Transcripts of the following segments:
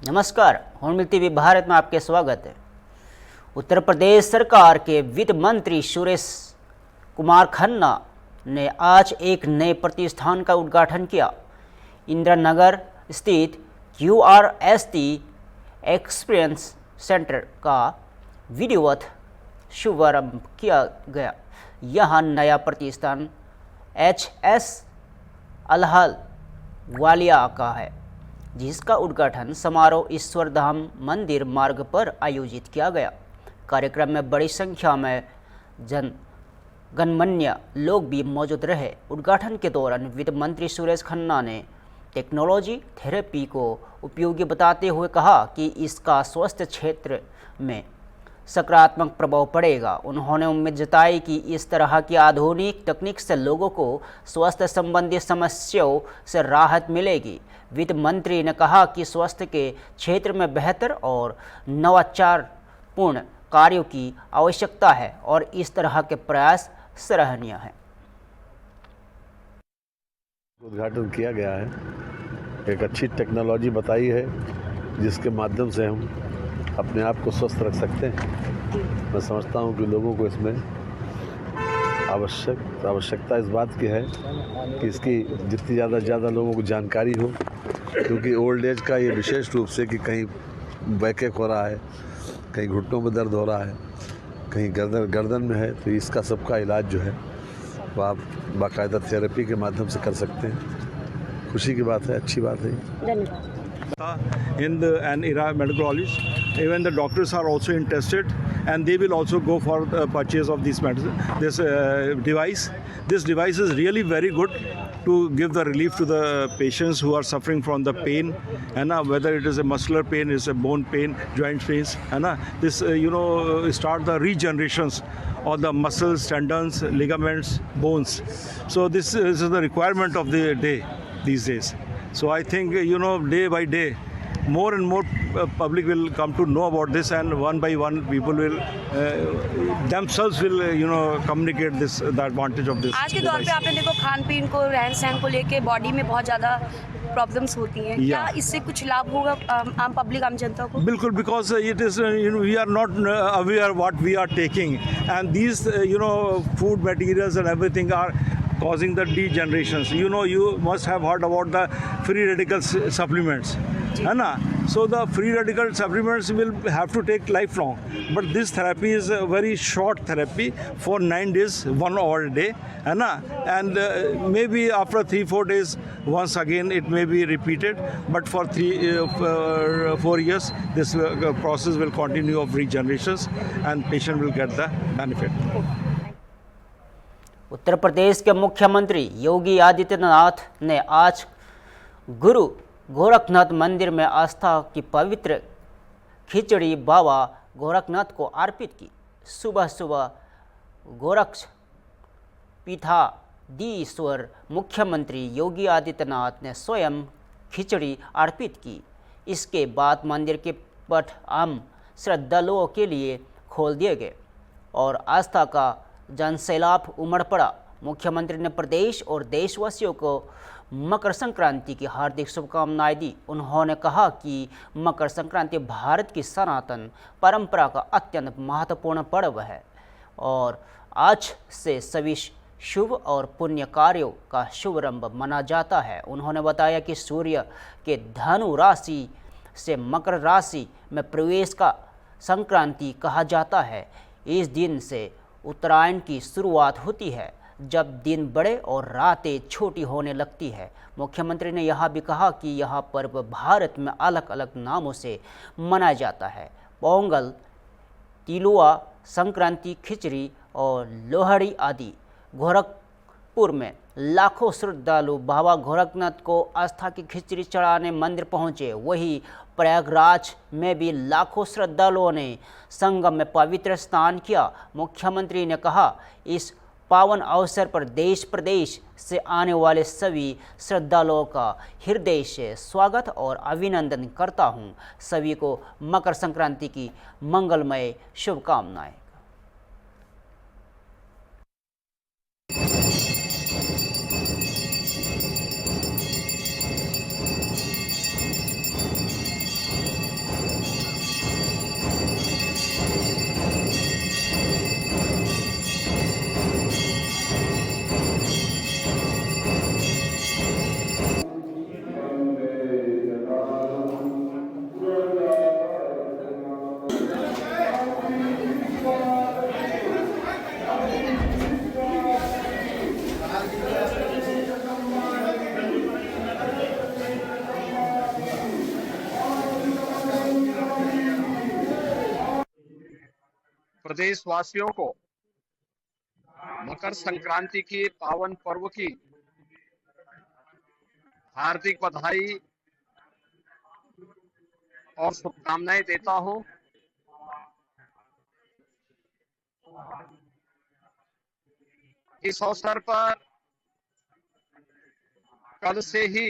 नमस्कार, hornbill TV Bharat में आपके स्वागत है। उत्तर प्रदेश सरकार के वित्त मंत्री सुरेश कुमार खन्ना ने आज एक नए प्रतिष्ठान का उद्घाटन किया। इंदिरा नगर स्थित QRST एक्सपीरियंस सेंटर का विधिवत शुभारंभ किया गया। यह नया प्रतिष्ठान HS अल्हावालिया का है, जिसका उद्घाटन समारोह ईश्वर धाम मंदिर मार्ग पर आयोजित किया गया। कार्यक्रम में बड़ी संख्या में गणमान्य लोग भी मौजूद रहे। उद्घाटन के दौरान वित्त मंत्री सुरेश खन्ना ने टेक्नोलॉजी थेरेपी को उपयोगी बताते हुए कहा कि इसका स्वास्थ्य क्षेत्र में सकारात्मक प्रभाव पड़ेगा। उन्होंने उम्मीद जताई कि इस तरह की आधुनिक तकनीक से लोगों को स्वास्थ्य संबंधी समस्याओं से राहत मिलेगी। वित्त मंत्री ने कहा कि स्वास्थ्य के क्षेत्र में बेहतर और नवाचारपूर्ण कार्यों की आवश्यकता है और इस तरह के प्रयास सराहनीय हैं। उद्घाटन किया गया है, एक अच्छी टेक्नोलॉजी बताई है जिसके माध्यम से हम अपने आप को स्वस्थ रख सकते हैं। मैं समझता हूं कि लोगों को इसमें आवश्यकता इस बात की है कि इसकी जितनी ज़्यादा लोगों को जानकारी हो, क्योंकि ओल्ड एज का ये विशेष रूप से कि कहीं बैकएक हो रहा है, कहीं घुटनों में दर्द हो रहा है, कहीं गर्दन में है, तो इसका सबका इलाज जो है वो आप बाकायदा थेरेपी के माध्यम से कर सकते हैं। खुशी की बात है, अच्छी बात है। धन्यवाद। In an era medical college, even the doctors are also interested, and they will also go for the purchase of this device. This device is really very good to give the relief to the patients who are suffering from the pain, and whether it is a muscular pain, is a bone pain, joint pains, and this start the regenerations of the muscles, tendons, ligaments, bones. So this is the requirement of the day these days. So I think day by day more and more public will come to know about this, and one by one people will themselves will communicate the advantage of this. आज के दौर पे आपने देखो खान पीन को, रहन सहन को लेके बॉडी में बहुत ज़्यादा प्रॉब्लम्स होती हैं। क्या इससे कुछ लाभ होगा आम पब्लिक, आम जनता को? बिल्कुल, because it is we are not aware what we are taking, and these food materials and everything are causing the degenerations. You must have heard about the free radical supplements, है ना? So the free radical supplements will have to take lifelong, but this therapy is a very short therapy for 9 days, 1 hour a day, है ना? And maybe after 3-4 days once again it may be repeated, but for 3-4 years this process will continue of regenerations, and patient will get the benefit. Uttar Pradesh के मुख्यमंत्री योगी आदित्यनाथ ने आज गुरु गोरखनाथ मंदिर में आस्था की पवित्र खिचड़ी बाबा गोरखनाथ को अर्पित की। सुबह सुबह गोरक्ष पीठाधीश्वर मुख्यमंत्री योगी आदित्यनाथ ने स्वयं खिचड़ी अर्पित की। इसके बाद मंदिर के पट आम श्रद्धालुओं के लिए खोल दिए गए और आस्था का जनसैलाब उमड़ पड़ा। मुख्यमंत्री ने प्रदेश और देशवासियों को मकर संक्रांति की हार्दिक शुभकामनाएं दी। उन्होंने कहा कि मकर संक्रांति भारत की सनातन परंपरा का अत्यंत महत्वपूर्ण पर्व है और आज से सभी शुभ और पुण्य कार्यों का शुभारंभ माना जाता है। उन्होंने बताया कि सूर्य के धनु राशि से मकर राशि में प्रवेश का संक्रांति कहा जाता है। इस दिन से उत्तरायण की शुरुआत होती है, जब दिन बड़े और रातें छोटी होने लगती है। मुख्यमंत्री ने यह भी कहा कि यह पर्व भारत में अलग अलग नामों से मनाया जाता है। पोंगल, तिलुआ संक्रांति, खिचड़ी और लोहड़ी आदि। गोरखपुर में लाखों श्रद्धालु बाबा गोरखनाथ को आस्था की खिचड़ी चढ़ाने मंदिर पहुंचे। वहीं प्रयागराज में भी लाखों श्रद्धालुओं ने संगम में पवित्र स्नान किया। मुख्यमंत्री ने कहा, इस पावन अवसर पर देश प्रदेश से आने वाले सभी श्रद्धालुओं का हृदय से स्वागत और अभिनंदन करता हूं। सभी को मकर संक्रांति की मंगलमय शुभकामनाएं। प्रदेशवासियों को मकर संक्रांति के पावन पर्व की हार्दिक बधाई और शुभकामनाएं देता हूं। इस अवसर पर कल से ही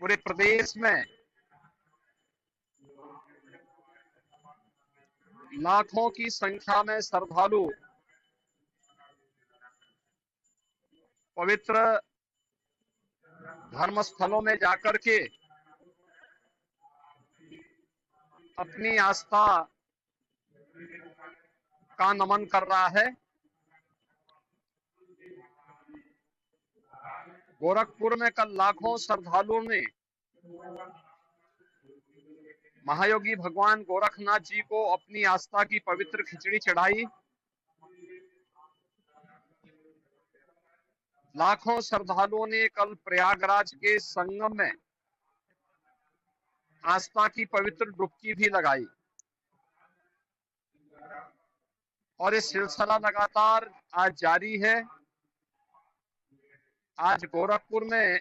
पूरे प्रदेश में लाखों की संख्या में श्रद्धालु पवित्र धर्म स्थलों में जाकर के अपनी आस्था का नमन कर रहा है। गोरखपुर में कल लाखों श्रद्धालुओं ने महायोगी भगवान गोरखनाथ जी को अपनी आस्था की पवित्र खिचड़ी चढ़ाई। लाखों श्रद्धालुओं ने कल प्रयागराज के संगम में आस्था की पवित्र डुबकी भी लगाई और ये सिलसिला लगातार आज जारी है। आज गोरखपुर में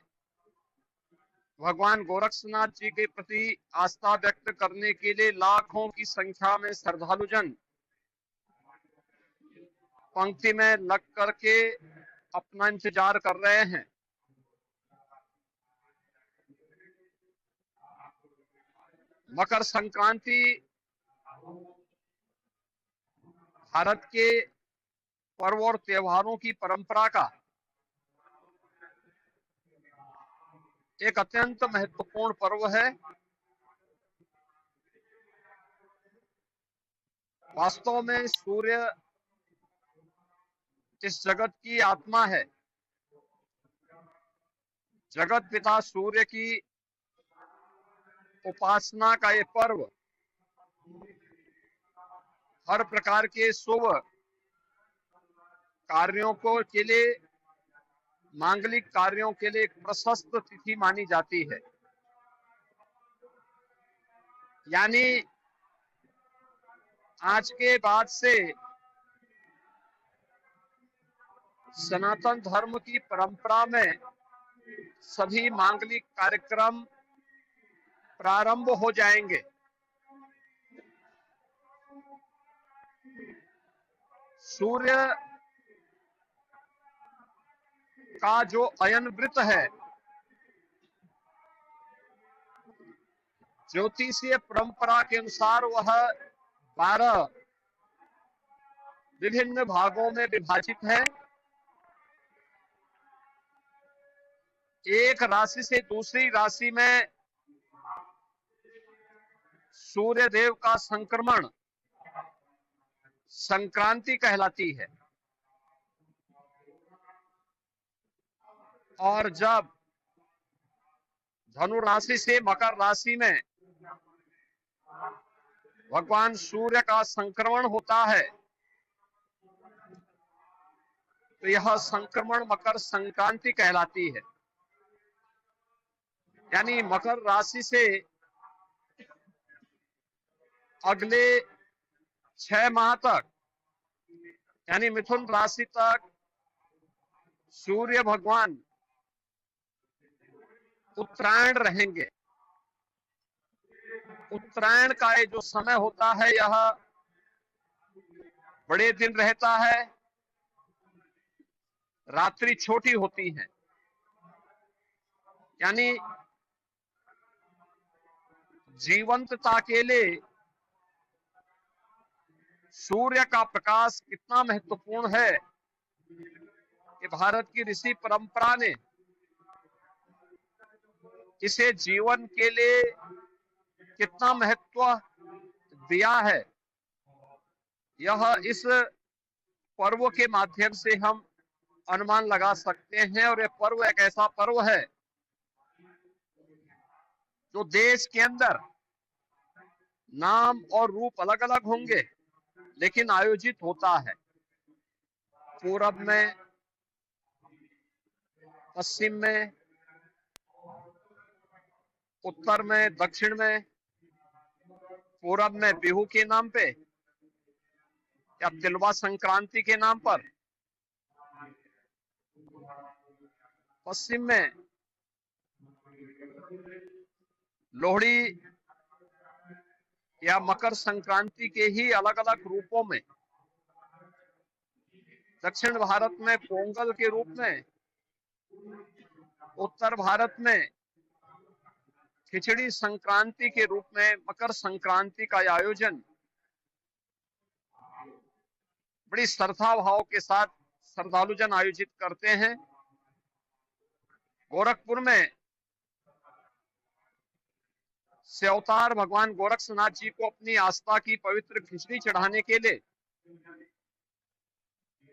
भगवान गोरक्षनाथ जी के प्रति आस्था व्यक्त करने के लिए लाखों की संख्या में श्रद्धालुजन पंक्ति में लग करके अपना इंतजार कर रहे हैं। मकर संक्रांति भारत के पर्व और त्योहारों की परंपरा का एक अत्यंत महत्वपूर्ण पर्व है। वास्तव में सूर्य इस जगत की आत्मा है। जगत पिता सूर्य की उपासना का ये पर्व हर प्रकार के शुभ कार्यों के लिए, मांगलिक कार्यों के लिए एक प्रशस्त तिथि मानी जाती है। यानी आज के बाद से सनातन धर्म की परंपरा में सभी मांगलिक कार्यक्रम प्रारंभ हो जाएंगे। सूर्य का जो अयन वृत्त है, ज्योतिषीय परंपरा के अनुसार वह 12 विभिन्न भागों में विभाजित है। एक राशि से दूसरी राशि में सूर्य देव का संक्रमण संक्रांति कहलाती है और जब धनु राशि से मकर राशि में भगवान सूर्य का संक्रमण होता है तो यह संक्रमण मकर संक्रांति कहलाती है। यानी मकर राशि से अगले 6 माह तक, यानी मिथुन राशि तक सूर्य भगवान उत्तरायण रहेंगे। उत्तरायण का ये जो समय होता है यह बड़े दिन रहता है, रात्रि छोटी होती है। यानी जीवंतता के लिए सूर्य का प्रकाश कितना महत्वपूर्ण है, कि भारत की ऋषि परंपरा ने इसे जीवन के लिए कितना महत्व दिया है, यह इस पर्व के माध्यम से हम अनुमान लगा सकते हैं। और यह पर्व एक ऐसा पर्व है जो देश के अंदर नाम और रूप अलग अलग होंगे लेकिन आयोजित होता है। पूरब में, पश्चिम में, उत्तर में, दक्षिण में, पूरब में बिहू के नाम पे या तिलवा संक्रांति के नाम पर, पश्चिम में लोहड़ी या मकर संक्रांति के ही अलग अलग रूपों में, दक्षिण भारत में पोंगल के रूप में, उत्तर भारत में खिचड़ी संक्रांति के रूप में मकर संक्रांति का आयोजन बड़ी श्रद्धा भाव के साथ श्रद्धालुजन आयोजित करते हैं। गोरखपुर में से अवतार भगवान गोरक्षनाथ जी को अपनी आस्था की पवित्र खिचड़ी चढ़ाने के लिए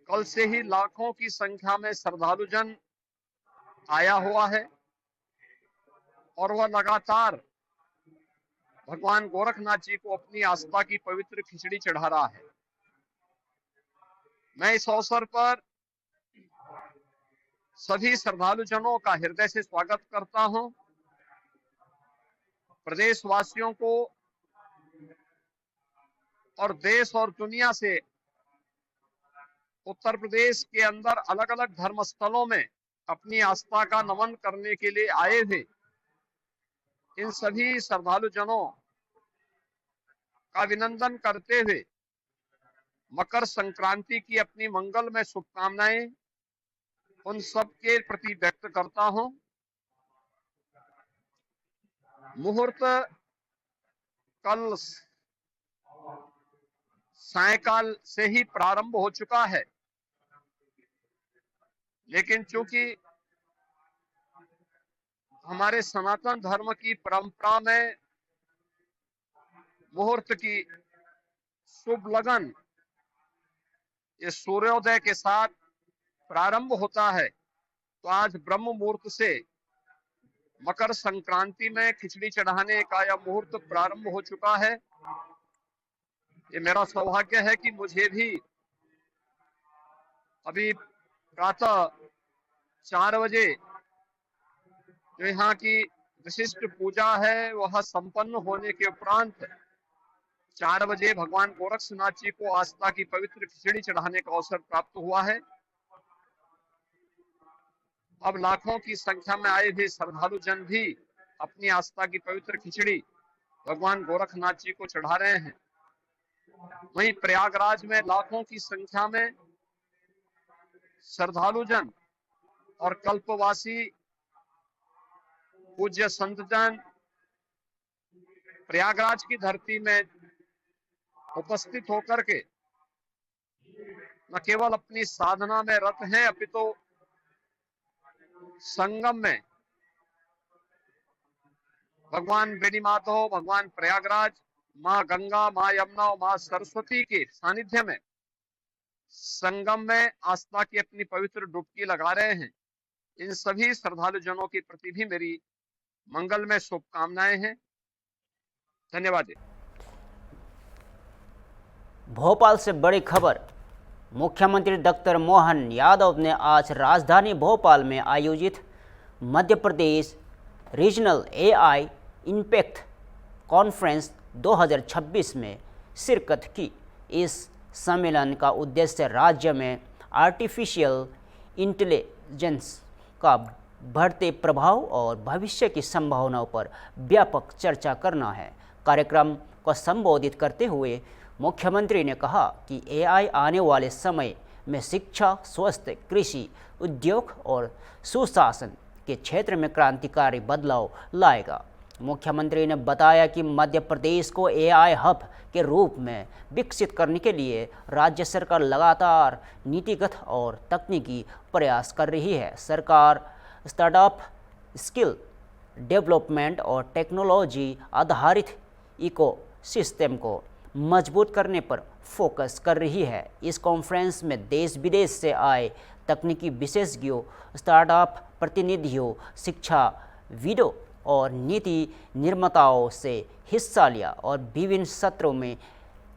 कल से ही लाखों की संख्या में श्रद्धालुजन आया हुआ है और वह लगातार भगवान गोरखनाथ जी को अपनी आस्था की पवित्र खिचड़ी चढ़ा रहा है। मैं इस अवसर पर सभी श्रद्धालुजनों का हृदय से स्वागत करता हूं। प्रदेशवासियों को और देश और दुनिया से उत्तर प्रदेश के अंदर अलग अलग धर्म स्थलों में अपनी आस्था का नमन करने के लिए आए हुए इन सभी श्रद्धालुजनों का अभिनंदन करते हुए मकर संक्रांति की अपनी मंगलमय शुभकामनाएं उन सब के प्रति व्यक्त करता हूं। मुहूर्त कल सायंकाल से ही प्रारंभ हो चुका है, लेकिन चूंकि हमारे सनातन धर्म की परंपरा में मुहूर्त की शुभ लगन ये सूर्योदय के साथ प्रारंभ होता है, तो आज ब्रह्म मुहूर्त से मकर संक्रांति में खिचड़ी चढ़ाने का यह मुहूर्त प्रारंभ हो चुका है। ये मेरा सौभाग्य है कि मुझे भी अभी प्रातः 4 बजे जो यहाँ की विशिष्ट पूजा है वह संपन्न होने के उपरांत 4 बजे भगवान गोरक्षनाथ जी को आस्था की पवित्र खिचड़ी चढ़ाने का अवसर प्राप्त हुआ है। अब लाखों की संख्या में आए हुए श्रद्धालु जन भी अपनी आस्था की पवित्र खिचड़ी भगवान गोरखनाथ जी को चढ़ा रहे हैं। वहीं प्रयागराज में लाखों की संख्या में श्रद्धालु जन और कल्पवासी पूज्य संत जन प्रयागराज की धरती में उपस्थित होकर के न केवल अपनी साधना में रत हैं, अपितु संगम में भगवान बेनी माधव, भगवान प्रयागराज, माँ गंगा, माँ यमुना और माँ सरस्वती के सानिध्य में संगम में आस्था की अपनी पवित्र डुबकी लगा रहे हैं। इन सभी श्रद्धालु जनों के प्रति भी मेरी मंगलमय शुभकामनाएं हैं। धन्यवाद। भोपाल से बड़ी खबर। मुख्यमंत्री डॉक्टर मोहन यादव ने आज राजधानी भोपाल में आयोजित Madhya Pradesh regional AI impact conference 2026 में शिरकत की। इस सम्मेलन का उद्देश्य राज्य में आर्टिफिशियल इंटेलिजेंस का बढ़ते प्रभाव और भविष्य की संभावनाओं पर व्यापक चर्चा करना है। कार्यक्रम को संबोधित करते हुए मुख्यमंत्री ने कहा कि AI आने वाले समय में शिक्षा, स्वास्थ्य, कृषि, उद्योग और सुशासन के क्षेत्र में क्रांतिकारी बदलाव लाएगा। मुख्यमंत्री ने बताया कि मध्य प्रदेश को AI हब के रूप में विकसित करने के लिए राज्य सरकार लगातार नीतिगत और तकनीकी प्रयास कर रही है। सरकार स्टार्टअप, स्किल डेवलपमेंट और टेक्नोलॉजी आधारित इकोसिस्टम को मजबूत करने पर फोकस कर रही है। इस कॉन्फ्रेंस में देश विदेश से आए तकनीकी विशेषज्ञों, स्टार्टअप प्रतिनिधियों, शिक्षाविदों और नीति निर्माताओं से हिस्सा लिया और विभिन्न सत्रों में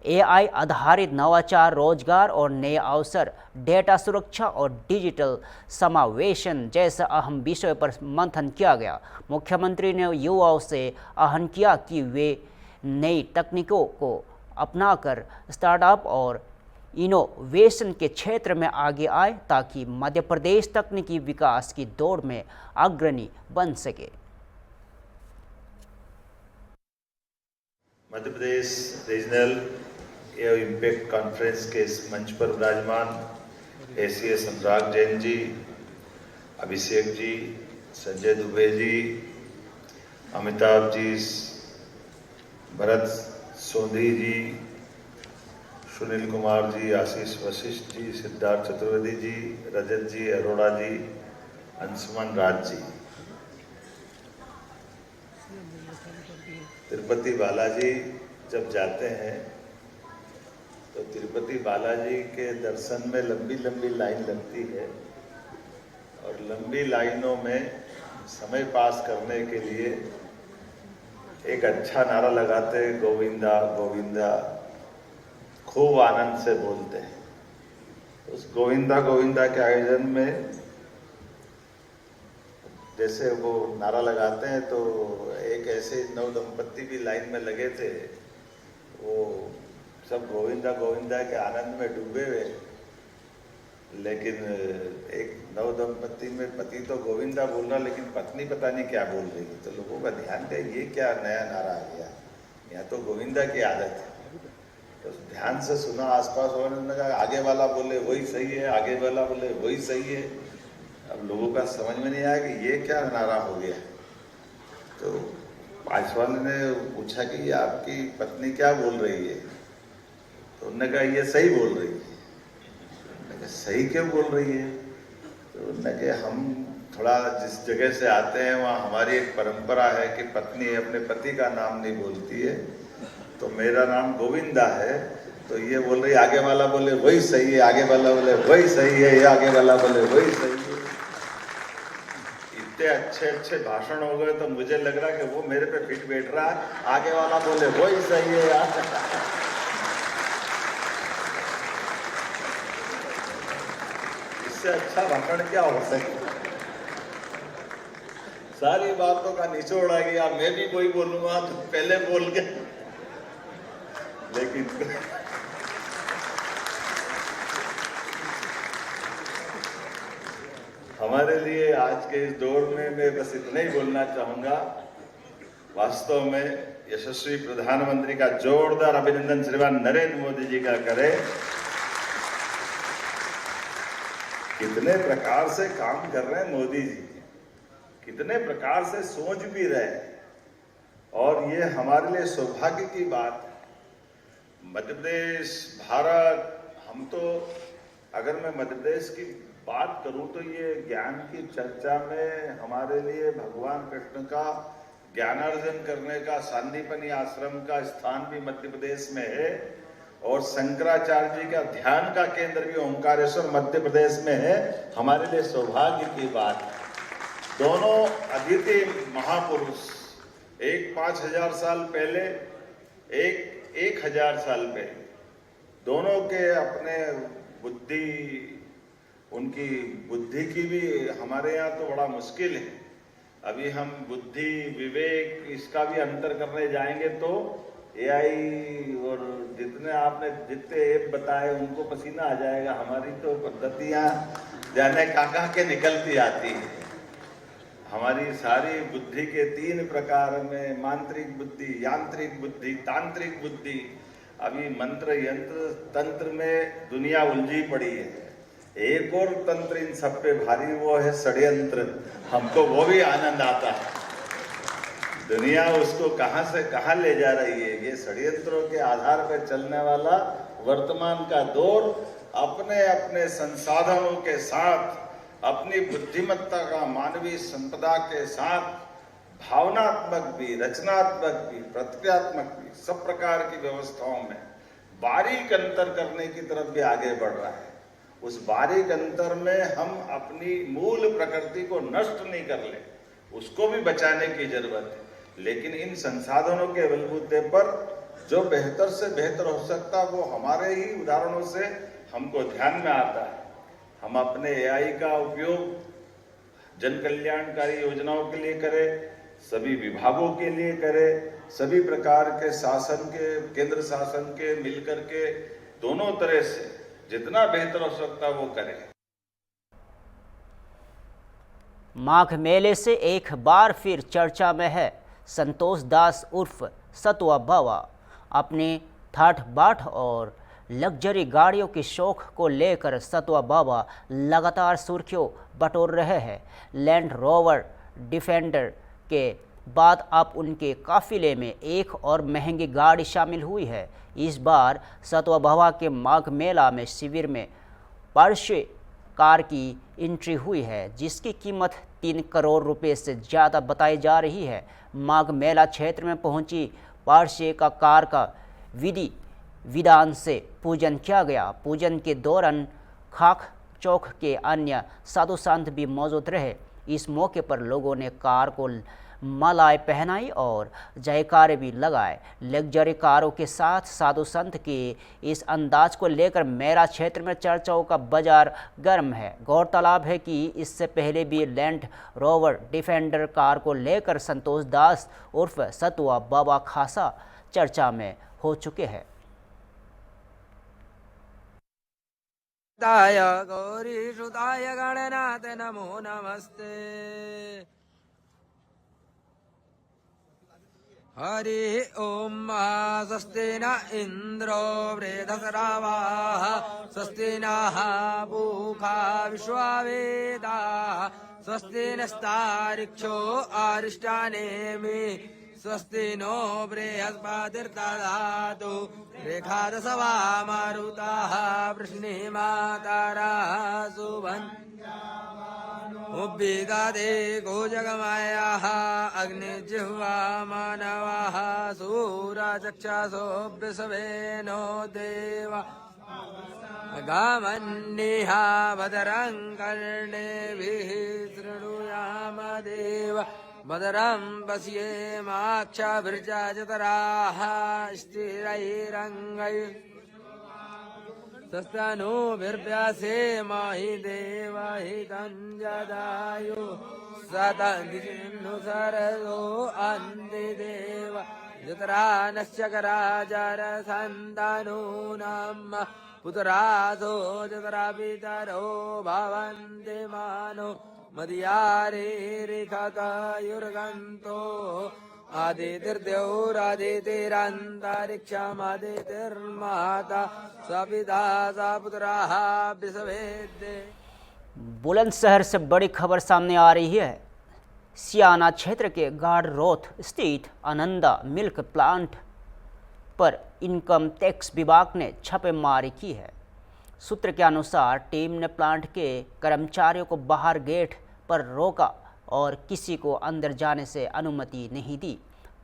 AI आधारित नवाचार, रोजगार और नए अवसर, डेटा सुरक्षा और डिजिटल समावेशन जैसे अहम विषयों पर मंथन किया गया। मुख्यमंत्री ने युवाओं से आह्वान किया कि वे नई तकनीकों को अपनाकर स्टार्टअप और इनोवेशन के क्षेत्र में आगे आए ताकि मध्य प्रदेश तकनीकी विकास की दौड़ में अग्रणी बन सके। Madhya Pradesh regional air impact conference के इस मंच पर विराजमान ACS अनुराग जैन जी, अभिषेक जी, संजय दुबे जी, अमिताभ जी, भरत सोंधी जी, सुनील कुमार जी, आशीष वशिष्ठ जी, सिद्धार्थ चतुर्वेदी जी, रजत जी, अरोड़ा जी, अंशुमन राज जी, तिरुपति बालाजी जब जाते हैं तो तिरुपति बालाजी के दर्शन में लंबी लंबी लाइन लगती है और लंबी लाइनों में समय पास करने के लिए एक अच्छा नारा लगाते हैं, गोविंदा गोविंदा, खूब आनंद से बोलते हैं। उस गोविंदा गोविंदा के आयोजन में जैसे वो नारा लगाते हैं तो एक ऐसे नव दंपत्ति भी लाइन में लगे थे, वो सब गोविंदा गोविंदा के आनंद में डूबे हुए, लेकिन एक नव दंपत्ति में पति तो गोविंदा बोल रहा लेकिन पत्नी पता नहीं क्या बोल रही है। तो लोगों का ध्यान दे, ये क्या नया नारा आ गया, यहाँ तो गोविंदा की आदत है। तो ध्यान से सुना, आसपास वालों ने कहा आगे वाला बोले वही सही है, आगे वाला बोले वही सही है। अब लोगों का समझ में नहीं आया कि ये क्या नारा हो गया। तो पांच वाले ने पूछा कि ये आपकी पत्नी क्या बोल रही है, तो उन्होंने कहा ये सही बोल रही है। सही क्यों बोल रही है? तो उन्होंने कहा हम थोड़ा जिस जगह से आते हैं वहाँ हमारी एक परंपरा है कि पत्नी अपने पति का नाम नहीं बोलती है, तो मेरा नाम गोविंदा है, तो ये बोल रही आगे वाला बोले वही सही है, आगे वाला बोले वही सही है, ये आगे वाला बोले वही सही है। इतने अच्छे अच्छे भाषण हो गए तो मुझे लग रहा कि वो मेरे पे फिट बैठ रहा है, आगे वाला बोले वही सही है यार। इससे अच्छा भाषण क्या हो सके। सारी बातों का निचोड़ आ गया, मैं भी वही बोलूंगा तो पहले बोल के, लेकिन हमारे लिए आज के इस दौर में मैं बस इतना ही बोलना चाहूंगा, वास्तव में यशस्वी प्रधानमंत्री का जोरदार अभिनंदन श्रीमान नरेंद्र मोदी जी का करें। कितने प्रकार से काम कर रहे हैं मोदी जी, कितने प्रकार से सोच भी रहे हैं, और ये हमारे लिए सौभाग्य की बात है। मध्य प्रदेश, भारत, हम तो अगर मैं मध्य प्रदेश की बात करूं तो ये ज्ञान की चर्चा में हमारे लिए भगवान कृष्ण का ज्ञानार्जन करने का सांदीपनी आश्रम का स्थान भी मध्य प्रदेश में है, और शंकराचार्य जी का ध्यान का केंद्र भी ओंकारेश्वर मध्य प्रदेश में है। हमारे लिए सौभाग्य की बात है। दोनों अद्वितीय महापुरुष, एक 5000 साल पहले, एक 1000 साल पहले, दोनों के अपने बुद्धि, उनकी बुद्धि की भी हमारे यहाँ तो बड़ा मुश्किल है। अभी हम बुद्धि, विवेक, इसका भी अंतर करने जाएंगे तो AI और जितने ऐप बताए उनको पसीना आ जाएगा। हमारी तो पद्धतियाँ जाने काका के निकलती आती है। हमारी सारी बुद्धि के 3 प्रकार में, मांत्रिक बुद्धि, यांत्रिक बुद्धि, तांत्रिक बुद्धि, अभी मंत्र यंत्र तंत्र में दुनिया उलझी पड़ी है। एक और तंत्र इन सब पे भारी, वो है षड्यंत्र। हमको वो भी आनंद आता है। दुनिया उसको कहां से कहां ले जा रही है। ये षड्यंत्रों के आधार पर चलने वाला वर्तमान का दौर अपने अपने संसाधनों के साथ, अपनी बुद्धिमत्ता का मानवीय संपदा के साथ, भावनात्मक भी, रचनात्मक भी, प्रतिक्रियात्मक भी, सब प्रकार की व्यवस्थाओं में बारीक अंतर करने की तरफ भी आगे बढ़ रहा है। उस बारीक अंतर में हम अपनी मूल प्रकृति को नष्ट नहीं कर ले, उसको भी बचाने की जरूरत है। लेकिन इन संसाधनों के बलबूते पर जो बेहतर से बेहतर हो सकता वो हमारे ही उदाहरणों से हमको ध्यान में आता है। हम अपने AI का उपयोग जन कल्याणकारी योजनाओं के लिए करें, सभी विभागों के लिए करे, सभी प्रकार के शासन के, केंद्र शासन के मिलकर के दोनों तरह से जितना बेहतर हो सकता है वो करें। माघ मेले से एक बार फिर चर्चा में है संतोष दास उर्फ सतुआ बावा। अपने ठाठ बाट और लग्जरी गाड़ियों के शौक को लेकर सतुआ बाबा लगातार सुर्खियों बटोर रहे हैं। लैंड रोवर डिफेंडर के बाद अब उनके काफिले में एक और महंगी गाड़ी शामिल हुई है। इस बार सतुआ बाबा के माघ मेला में शिविर में पर्शे कार की एंट्री हुई है, जिसकी कीमत 3 करोड़ रुपए से ज़्यादा बताई जा रही है। माघ मेला क्षेत्र में पहुंची पर्शे का कार का विधि विधान से पूजन किया गया। पूजन के दौरान खाक चौक के अन्य साधु संत भी मौजूद रहे। इस मौके पर लोगों ने कार को मालाएं पहनाई और जयकारे भी लगाए। लग्जरी कारों के साथ साधु संत के इस अंदाज को लेकर मेला क्षेत्र में चर्चाओं का बाजार गर्म है। गौरतलब है कि इससे पहले भी लैंड रोवर डिफेंडर कार को लेकर संतोष दास उर्फ सतुआ बाबा खासा चर्चा में हो चुके हैं। गौरी सुताय गणनाथ नमो नमस्ते। हरि ओम स्वस्ति न इंद्रो वृद्धश्रवाः स्वस्ति नः पूषा विश्ववेदाः स्वस्ति नस्तार्क्ष्यो अरिष्टानेमि स्वस्ति नो बृहस्पतिर्दधातु रेखादशवा मारुताः वृष्णिमाताराः सुभन् उद्भिदते गोजगमायाः अग्निजिह्वा मानवाः सूरचक्षसो वृषभेनो देव गामन्निहा भद्रं कर्णेभिः शृणुयाम देव भद्रं पश्येमाक्षभिर्जतराः स्थिरैरङ्गैः तस्तनूभिर्व्यासेमहि देवहितं जदायु सतदिनुसरदो अन्तिदेव जतरा नश्चकराजरसन्तानूनां पुत्रासो जतरा पितरो भवन्ति मानो मदयारेरिखतयुर्गन्तो आदितिर्द्यौरादितिरन्तरिक्षमादितिर्माता सपिता सपुत्राः विश्ववेद्ये। बुलंदशहर से बड़ी खबर सामने आ रही है। सियाना क्षेत्र के गाढ़ रोथ स्थित आनंदा मिल्क प्लांट पर इनकम टैक्स विभाग ने छापेमारी की है। सूत्र के अनुसार टीम ने प्लांट के कर्मचारियों को बाहर गेट पर रोका और किसी को अंदर जाने से अनुमति नहीं दी।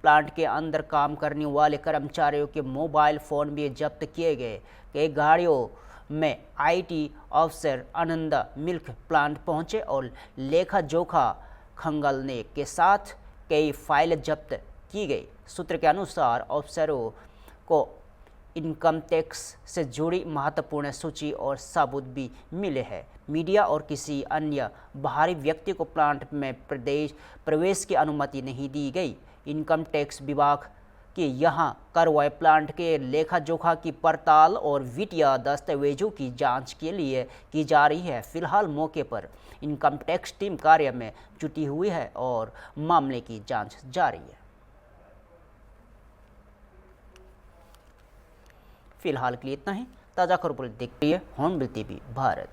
प्लांट के अंदर काम करने वाले कर्मचारियों के मोबाइल फ़ोन भी जब्त किए गए। कई गाड़ियों में आईटी अफसर आनंदा मिल्क प्लांट पहुंचे और लेखा जोखा खंगालने के साथ कई फाइलें जब्त की गई। सूत्र के अनुसार अफसरों को इनकम टैक्स से जुड़ी महत्वपूर्ण सूची और सबूत भी मिले हैं। मीडिया और किसी अन्य बाहरी व्यक्ति को प्लांट में प्रवेश की अनुमति नहीं दी गई। इनकम टैक्स विभाग के यहाँ कार्रवाई प्लांट के लेखा जोखा की पड़ताल और वित्तीय दस्तावेजों की जांच के लिए की जा रही है। फिलहाल मौके पर इनकम टैक्स टीम कार्य में जुटी हुई है और मामले की जांच जारी है। फिलहाल के लिए इतना ही। ताज़ा खबरों देखते रहिए हॉर्नबिल टीवी भारत।